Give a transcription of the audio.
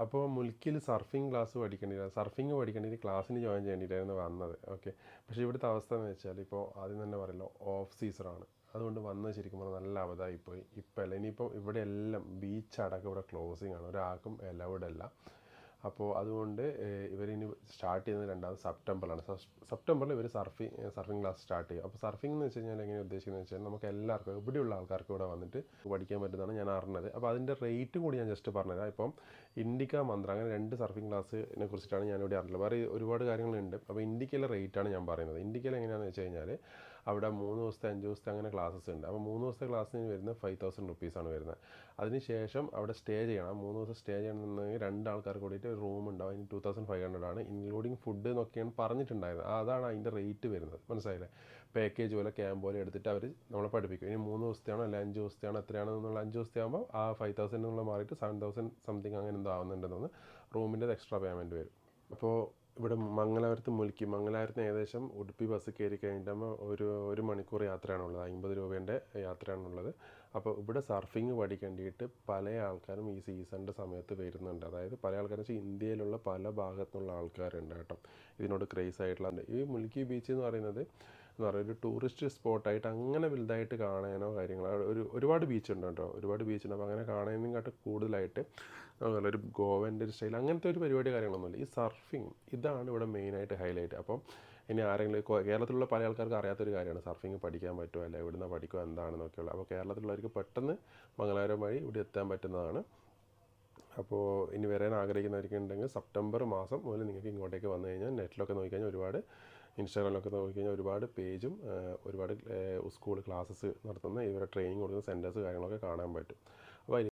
അപ്പോൾ മുൽക്കിൽ surfing class surfing പഠിക്കേണ്ടി ക്ലാസ്സിന് join ചെയ്യേണ്ടിയിട്ടായിരുന്നു വന്നത്. ഓക്കെ, പക്ഷേ ഇവിടുത്തെ അവസ്ഥ എന്ന് വെച്ചാൽ ഇപ്പോൾ ആദ്യം തന്നെ പറയല്ലോ ഓഫ് സീസണാണ്. അതുകൊണ്ട് വന്നത് ശരിക്കും പറഞ്ഞാൽ നല്ല അവതായിപ്പോയി. ഇപ്പം അല്ല, ഇനിയിപ്പം ഇവിടെ എല്ലാം ബീച്ച് അടക്കം ഇവിടെ ക്ലോസിങ് ആണ്, ഒരാൾക്കും എലൗഡ് അല്ല. അപ്പോൾ അതുകൊണ്ട് ഇവരിനി സ്റ്റാർട്ട് ചെയ്യുന്നത് രണ്ടാമത് സെപ്റ്റംബറിലാണ്. സെപ്റ്റംബറിൽ ഇവർ സർഫിംഗ് ക്ലാസ് സ്റ്റാർട്ട് ചെയ്യും. അപ്പോൾ സർഫിംഗ് എന്ന് വെച്ച് കഴിഞ്ഞാൽ എങ്ങനെ ഉദ്ദേശിക്കുന്നത് വെച്ചാൽ നമുക്ക് എല്ലാവർക്കും ഇവിടെയുള്ള ആൾക്കാർക്ക് ഇവിടെ വന്നിട്ട് പഠിക്കാൻ പറ്റുന്നതാണ് ഞാൻ അറിഞ്ഞത്. അപ്പോൾ അതിൻ്റെ റേറ്റും കൂടി ഞാൻ ജസ്റ്റ് പറഞ്ഞുതരാം. ഇപ്പം ഇൻഡിക്ക മന്ത്ര അങ്ങനെ 2 സർഫിംഗ് ക്ലാസ്സിനെ കുറിച്ചിട്ടാണ് ഞാനിവിടെ അറിഞ്ഞത്. വേറെ ഒരുപാട് കാര്യങ്ങളുണ്ട്. അപ്പോൾ ഇൻഡിക്കയിലെ റേറ്റാണ് ഞാൻ പറയുന്നത്. ഇൻഡിക്കയിൽ എങ്ങനെയാണെന്ന് വെച്ച് കഴിഞ്ഞാൽ അവിടെ 3 ദിവസത്തെ 5 ദിവസത്തെ അങ്ങനെ ക്ലാസ്സസ് ഉണ്ട്. അപ്പോൾ 3 ദിവസത്തെ ക്ലാസ്സിന് വരുന്നത് 5000 റുപ്പീസാണ് വരുന്നത്. അതിനുശേഷം അവിടെ സ്റ്റേ ചെയ്യണം. 3 ദിവസം സ്റ്റേ ചെയ്യണമെന്നുണ്ടെങ്കിൽ 2 ആൾക്കാർ കൂടിയിട്ട് ഒരു റൂം ഉണ്ടാവും. അതിന് 2500 ആണ്, ഇൻക്ലൂഡിങ് ഫുഡ് എന്നൊക്കെയാണ് പറഞ്ഞിട്ടുണ്ടായിരുന്നത്. അതാണ് അതിൻ്റെ റേറ്റ് വരുന്നത്. മനസ്സിലായില്ലേ? പാക്കേജ് പോലെ ക്യാമ്പ് പോലെ എടുത്തിട്ട് അവർ നമ്മളെ പഠിപ്പിക്കും. ഇനി 3 ദിവസത്തെയാണോ അല്ല 5 ദിവസത്തെയാണോ എത്രയാണോ എന്നുള്ള 5 ദിവസത്തെ ആകുമ്പോൾ ആ 5000 എന്നുള്ള മാറിയിട്ട് 7000 സംതിങ് അങ്ങനെ എന്തോ ആവുന്നുണ്ടെന്ന് റൂമിൻ്റെ എക്സ്ട്രാ പേയ്മെൻറ്റ് വരും. അപ്പോൾ ഇവിടെ മംഗലാപുരത്ത് മംഗലാപുരത്ത് ഏകദേശം ഉടുപ്പി ബസ് കയറി കഴിഞ്ഞിട്ടാകുമ്പോൾ ഒരു മണിക്കൂർ യാത്രയാണുള്ളത്. 50 രൂപേൻ്റെ യാത്രയാണുള്ളത്. അപ്പോൾ ഇവിടെ സർഫിങ് പഠിക്കേണ്ടിയിട്ട് പല ആൾക്കാരും ഈ സീസണിൻ്റെ സമയത്ത് വരുന്നുണ്ട്. അതായത് പല ആൾക്കാരും വെച്ചാൽ ഇന്ത്യയിലുള്ള പല ഭാഗത്തുനിന്നുള്ള ആൾക്കാരുണ്ട് കേട്ടോ, ഇതിനോട് ക്രേസ് ആയിട്ടുള്ള. ഈ മുൽക്കി ബീച്ച് എന്ന് പറയുന്നത് ഒരു ടൂറിസ്റ്റ് സ്പോട്ടായിട്ട് അങ്ങനെ വലുതായിട്ട് കാണാനോ കാര്യങ്ങളോ ഒരുപാട് ബീച്ചുണ്ട് കേട്ടോ, ഒരുപാട് ബീച്ചുണ്ട്. അപ്പോൾ അങ്ങനെ കാണാനേക്കാട്ട് കൂടുതലായിട്ട് ഒരു ഗോവൻ്റെ ഒരു സ്റ്റൈൽ അങ്ങനത്തെ ഒരു പരിപാടി കാര്യങ്ങളൊന്നുമില്ല. ഈ സർഫിങ് ഇതാണ് ഇവിടെ മെയിനായിട്ട് ഹൈലൈറ്റ്. അപ്പം ഇനി ആരെങ്കിലും കേരളത്തിലുള്ള പല ആൾക്കാർക്ക് അറിയാത്തൊരു കാര്യമാണ് സർഫിങ് പഠിക്കാൻ പറ്റുമോ അല്ല എവിടുന്ന് പഠിക്കുക എന്താണെന്നൊക്കെയുള്ളത്. അപ്പോൾ കേരളത്തിലുള്ളവർക്ക് പെട്ടെന്ന് മംഗലാപുരം വഴി ഇവിടെ എത്താൻ പറ്റുന്നതാണ്. അപ്പോൾ ഇനി വരാൻ ആഗ്രഹിക്കുന്നവർക്കുണ്ടെങ്കിൽ സെപ്റ്റംബർ മാസം മുതൽ നിങ്ങൾക്ക് ഇങ്ങോട്ടേക്ക് വന്നു കഴിഞ്ഞാൽ നെറ്റിലൊക്കെ നോക്കിക്കഴിഞ്ഞാൽ ഒരുപാട് ഇൻസ്റ്റാഗ്രാമിലൊക്കെ നോക്കിക്കഴിഞ്ഞാൽ ഒരുപാട് പേജും ഒരുപാട് സ്കൂൾ ക്ലാസ്സസ് നടത്തുന്ന ഇവരെ ട്രെയിനിങ് കൊടുക്കുന്ന സെൻറ്റേഴ്സ് കാര്യങ്ങളൊക്കെ കാണാൻ പറ്റും. അപ്പോൾ